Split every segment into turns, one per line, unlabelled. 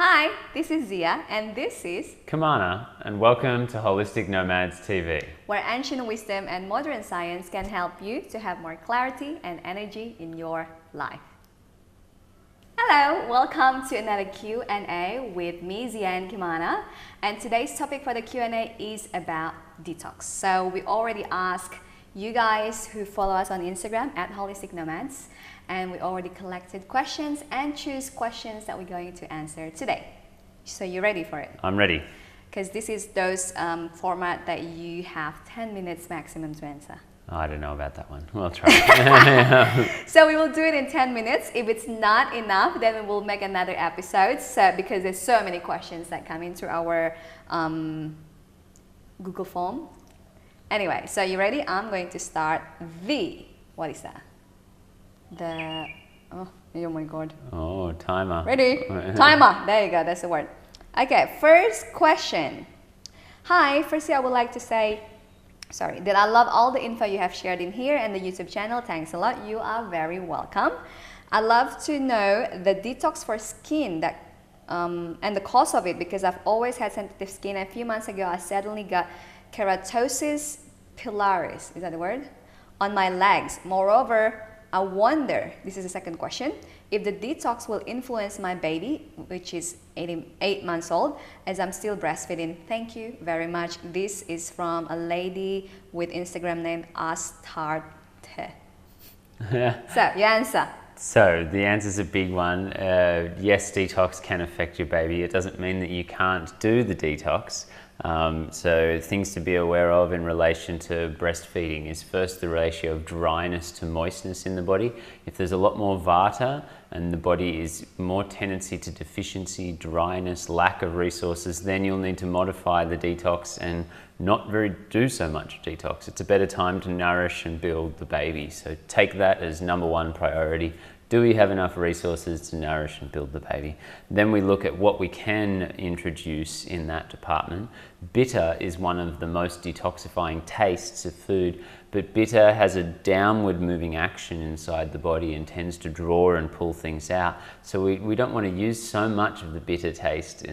Hi, this is Zia, and this is
Kamana, and welcome to Holistic Nomads TV,
where ancient wisdom and modern science can help you to have more clarity and energy in your life. Hello, welcome to another Q&A with me, Zia and Kimana, and today's topic for the Q&A is about detox. So we already asked you guys who follow us on Instagram at Holistic Nomads, and we already collected questions and choose questions that we're going to answer today. So you ready for it?
I'm ready.
Because this is those format that you have 10 minutes maximum to answer.
Oh, I don't know about that one. We'll try.
So we will do it in 10 minutes. If it's not enough, then we will make another episode. So because there's so many questions that come into our Google form. Anyway, so you ready? I'm going to start what is that? Oh my god.
Oh, timer.
Ready? Timer. There you go. That's the word. Okay, first question. Hi, firstly I would like to say that I love all the info you have shared in here and the YouTube channel. Thanks a lot. You are very welcome. I'd love to know the detox for skin and the cause of it, because I've always had sensitive skin. A few months ago I suddenly got keratosis pilaris, is that the word? On my legs. Moreover, I wonder, this is the second question, if the detox will influence my baby, which is 8 months old, as I'm still breastfeeding. Thank you very much. This is from a lady with Instagram name Astarte. So, your answer.
So, the answer's a big one. Yes, detox can affect your baby. It doesn't mean that you can't do the detox. So things to be aware of in relation to breastfeeding is first the ratio of dryness to moistness in the body. If there's a lot more Vata and the body is more tendency to deficiency, dryness, lack of resources, then you'll need to modify the detox and not do so much detox. It's a better time to nourish and build the baby. So take that as number one priority. Do we have enough resources to nourish and build the baby? Then we look at what we can introduce in that department. Bitter is one of the most detoxifying tastes of food, but bitter has a downward moving action inside the body and tends to draw and pull things out. So we don't want to use so much of the bitter taste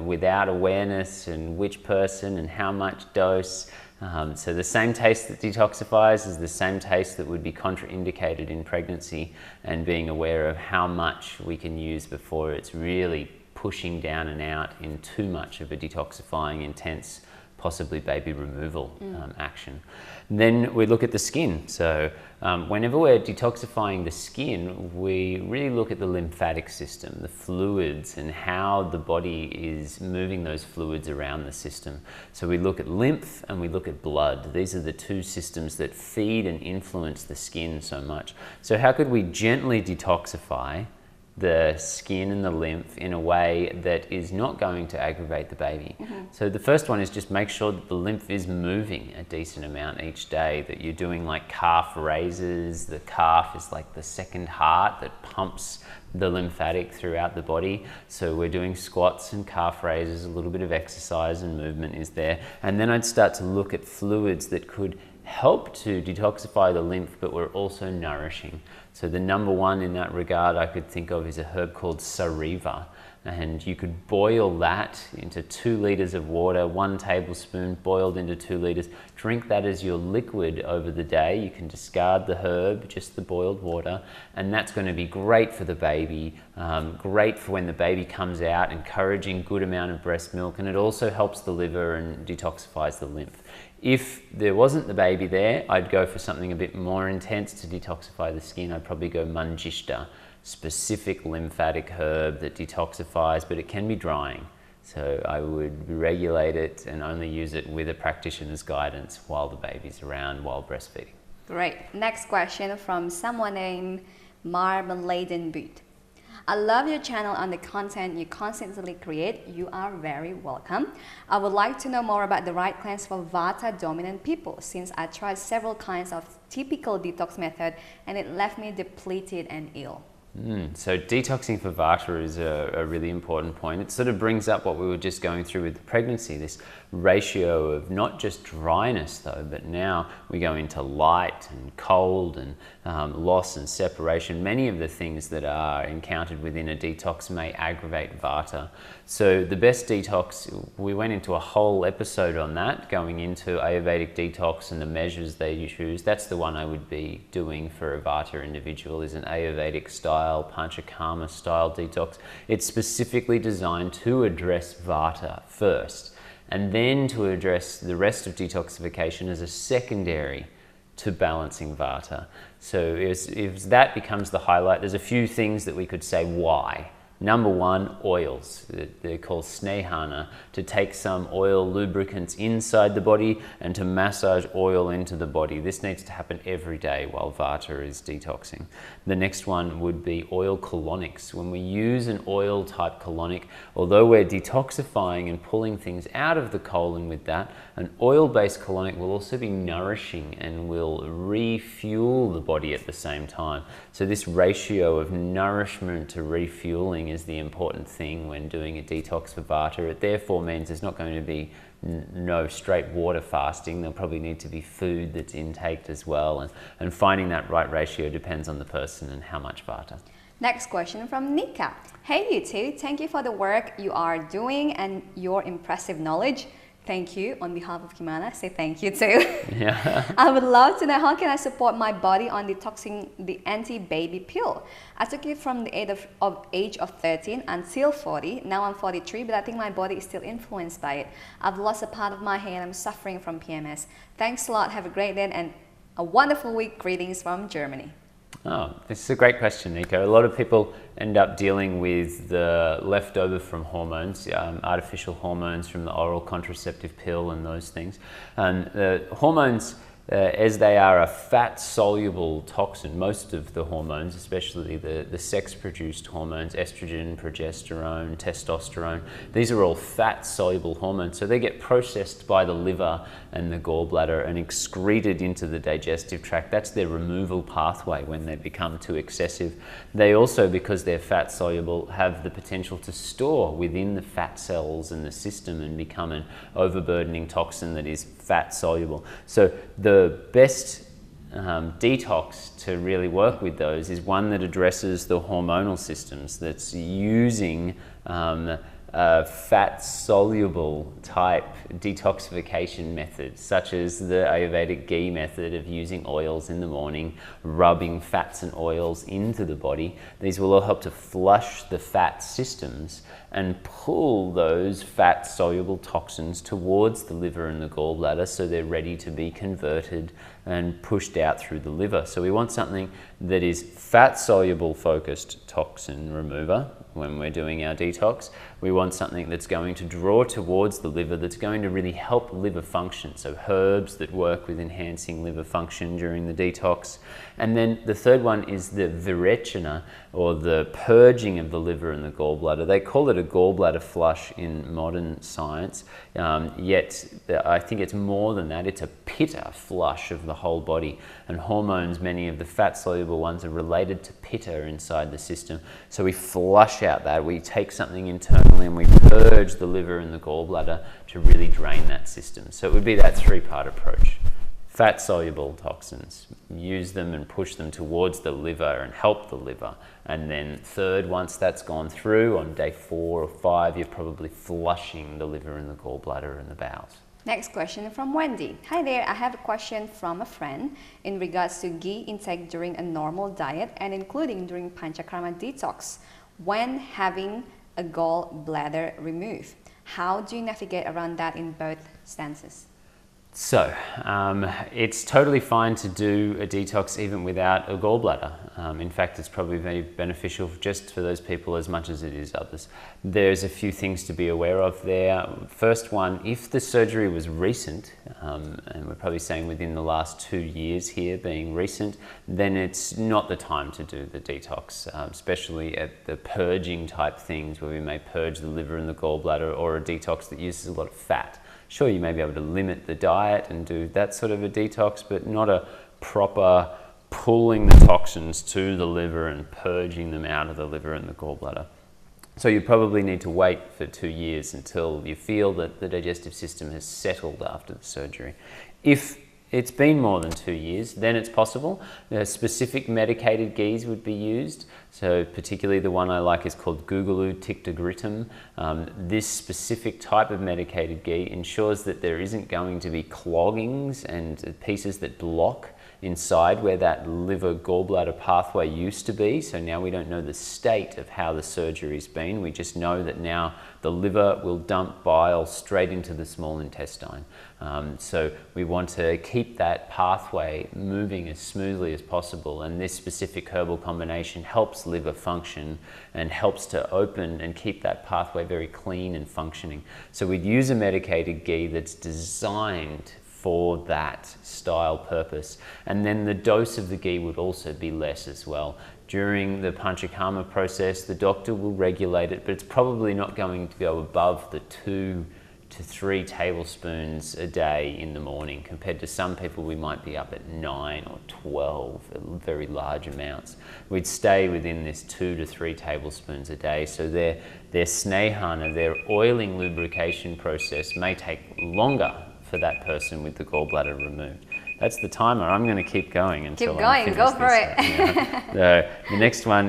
without awareness and which person and how much dose. So the same taste that detoxifies is the same taste that would be contraindicated in pregnancy, and being aware of how much we can use before it's really pushing down and out in too much of a detoxifying, intense, possibly baby removal action. Then we look at the skin. So whenever we're detoxifying the skin, we really look at the lymphatic system, the fluids, and how the body is moving those fluids around the system. So we look at lymph and we look at blood. These are the two systems that feed and influence the skin so much. So how could we gently detoxify the skin and the lymph in a way that is not going to aggravate the baby? So the first one is just make sure that the lymph is moving a decent amount each day, that you're doing like calf raises. The calf is like the second heart that pumps the lymphatic throughout the body. So we're doing squats and calf raises, a little bit of exercise and movement is there. And then I'd start to look at fluids that could help to detoxify the lymph, but we're also nourishing. So the number one in that regard I could think of is a herb called Sariva, and you could boil that into 2 liters of water, 1 tablespoon boiled into 2 liters. Drink that as your liquid over the day. You can discard the herb, just the boiled water, and that's going to be great for the baby, great for when the baby comes out, encouraging good amount of breast milk, and it also helps the liver and detoxifies the lymph. If there wasn't the baby there, I'd go for something a bit more intense to detoxify the skin. I'd probably go Mangishta, specific lymphatic herb that detoxifies, but it can be drying. So I would regulate it and only use it with a practitioner's guidance while the baby's around, while breastfeeding.
Great. Next question from someone named Marmaladen Boot. I love your channel and the content you constantly create. You are very welcome. I would like to know more about the right cleanse for Vata dominant people, since I tried several kinds of typical detox method and it left me depleted and ill.
So detoxing for Vata is a really important point. It sort of brings up what we were just going through with the pregnancy, this ratio of not just dryness though, but now we go into light and cold and loss and separation. Many of the things that are encountered within a detox may aggravate Vata. So the best detox, we went into a whole episode on that, going into Ayurvedic detox and the measures they choose. That's the one I would be doing for a Vata individual, is an Ayurvedic style, Panchakarma style detox. It's specifically designed to address Vata first, and then to address the rest of detoxification as a secondary to balancing Vata. So if that becomes the highlight, there's a few things that we could say why. Number one, oils. They're called snehana, to take some oil lubricants inside the body and to massage oil into the body. This needs to happen every day while Vata is detoxing. The next one would be oil colonics. When we use an oil type colonic, although we're detoxifying and pulling things out of the colon with that, an oil-based colonic will also be nourishing and will refuel the body at the same time. So this ratio of nourishment to refueling is the important thing when doing a detox for Vata. It therefore means there's not going to be no straight water fasting. There'll probably need to be food that's intaked as well, and finding that right ratio depends on the person and how much Vata.
Next question from Nika. Hey you two, thank you for the work you are doing and your impressive knowledge. Thank you. On behalf of Kimana, say thank you too.
Yeah.
I would love to know, how can I support my body on detoxing the anti-baby pill? I took it from the age of 13 until 40. Now I'm 43, but I think my body is still influenced by it. I've lost a part of my hair and I'm suffering from PMS. Thanks a lot. Have a great day and a wonderful week. Greetings from Germany.
Oh, this is a great question, Nico. A lot of people end up dealing with the leftover from hormones, artificial hormones from the oral contraceptive pill and those things. And the hormones, as they are a fat-soluble toxin, most of the hormones, especially the sex-produced hormones, estrogen, progesterone, testosterone, these are all fat-soluble hormones. So they get processed by the liver and the gallbladder and excreted into the digestive tract. That's their removal pathway when they become too excessive. They also, because they're fat-soluble, have the potential to store within the fat cells in the system and become an overburdening toxin that is fat-soluble. So the best detox to really work with those is one that addresses the hormonal systems, that's using fat-soluble type detoxification methods, such as the Ayurvedic ghee method of using oils in the morning, rubbing fats and oils into the body. These will all help to flush the fat systems and pull those fat-soluble toxins towards the liver and the gallbladder so they're ready to be converted and pushed out through the liver. So we want something that is fat-soluble focused toxin remover when we're doing our detox. We want something that's going to draw towards the liver, that's going to really help liver function. So herbs that work with enhancing liver function during the detox. And then the third one is the virechana, or the purging of the liver and the gallbladder. They call it a gallbladder flush in modern science, yet I think it's more than that. It's a pitta flush of the whole body. And hormones, many of the fat-soluble ones, are related to pitta inside the system. So we flush out that, we take something internally and we purge the liver and the gallbladder to really drain that system. So it would be that three-part approach. Fat-soluble toxins, use them and push them towards the liver and help the liver. And then third, once that's gone through, on day 4 or 5, you're probably flushing the liver and the gallbladder and the bowels.
Next question from Wendy. Hi there, I have a question from a friend in regards to ghee intake during a normal diet and including during Panchakarma detox when having a gallbladder removed. How do you navigate around that in both stances?
So, it's totally fine to do a detox even without a gallbladder. In fact, it's probably very beneficial just for those people as much as it is others. There's a few things to be aware of there. First one, if the surgery was recent, and we're probably saying within the last 2 years here being recent, then it's not the time to do the detox, especially at the purging type things where we may purge the liver and the gallbladder, or a detox that uses a lot of fat. Sure, you may be able to limit the diet and do that sort of a detox, but not a proper pulling the toxins to the liver and purging them out of the liver and the gallbladder. So you probably need to wait for 2 years until you feel that the digestive system has settled after the surgery. If it's been more than 2 years, then it's possible. Specific medicated ghees would be used. So particularly the one I like is called Guggulu Tictogritum. This specific type of medicated ghee ensures that there isn't going to be cloggings and pieces that block inside where that liver gallbladder pathway used to be. So now we don't know the state of how the surgery's been. We just know that now the liver will dump bile straight into the small intestine. So we want to keep that pathway moving as smoothly as possible, and this specific herbal combination helps liver function and helps to open and keep that pathway very clean and functioning. So we'd use a medicated ghee that's designed for that style purpose. And then the dose of the ghee would also be less as well. During the Panchakarma process, the doctor will regulate it, but it's probably not going to go above the 2 to 3 tablespoons a day in the morning. Compared to some people, we might be up at 9 or 12, very large amounts. We'd stay within this 2 to 3 tablespoons a day. So their snehana, their oiling lubrication process may take longer for that person with the gallbladder removed. That's the timer. I'm going to keep going until I finish
go for
this
it.
Yeah. The next one,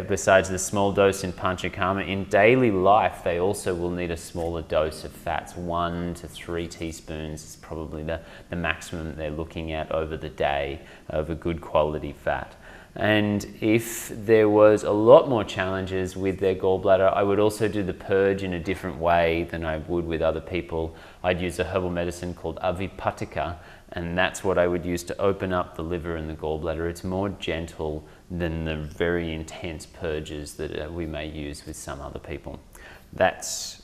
besides the small dose in Panchakarma, in daily life they also will need a smaller dose of fats. 1 to 3 teaspoons is probably the maximum they're looking at over the day of a good quality fat. And if there was a lot more challenges with their gallbladder, I would also do the purge in a different way than I would with other people. I'd use a herbal medicine called avipatika, and that's what I would use to open up the liver and the gallbladder. It's more gentle than the very intense purges that we may use with some other people. That's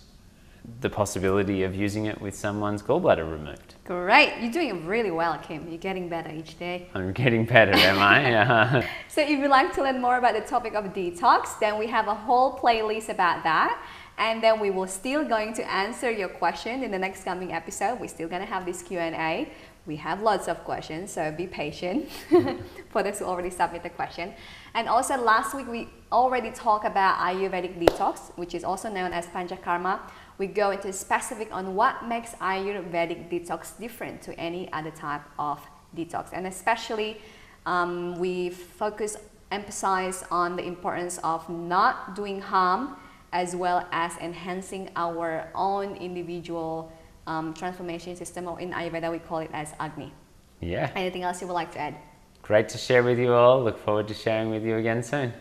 the possibility of using it with someone's gallbladder removed.
Great, you're doing really well, Kim. You're getting better each day.
I'm getting better, am I?
So if you'd like to learn more about the topic of detox, then we have a whole playlist about that. And then we will still going to answer your question in the next coming episode. We're still going to have this Q&A. We have lots of questions, so be patient for those who already submit the question. And also last week we already talked about Ayurvedic detox, which is also known as Panchakarma. We go into specific on what makes Ayurvedic detox different to any other type of detox. And especially we emphasize on the importance of not doing harm, as well as enhancing our own individual transformation system, or in Ayurveda we call it as Agni.
Yeah.
Anything else you would like to add?
Great to share with you all. Look forward to sharing with you again soon.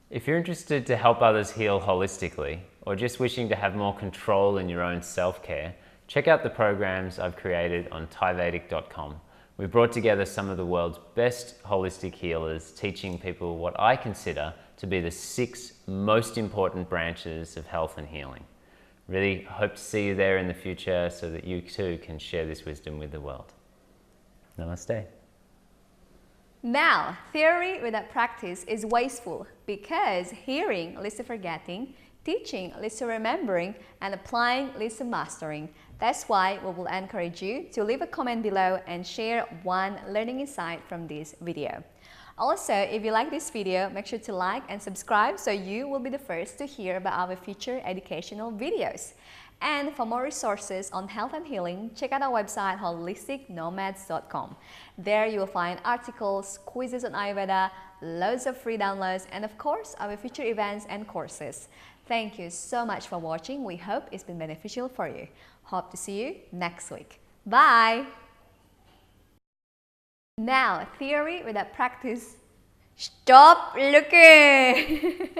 If you're interested to help others heal holistically, or just wishing to have more control in your own self-care, check out the programs I've created on Ayurvedic.com. We've brought together some of the world's best holistic healers, teaching people what I consider to be the 6 most important branches of health and healing. Really hope to see you there in the future so that you too can share this wisdom with the world. Namaste.
Now, theory without practice is wasteful, because hearing leads to forgetting, teaching leads to remembering, and applying leads to mastering. That's why we will encourage you to leave a comment below and share one learning insight from this video. Also, if you like this video, make sure to like and subscribe so you will be the first to hear about our future educational videos. And for more resources on health and healing, check out our website holisticnomads.com. There you will find articles, quizzes on Ayurveda, loads of free downloads, and of course our future events and courses. Thank you so much for watching. We hope it's been beneficial for you. Hope to see you next week. Bye! Now, theory without practice. Stop looking!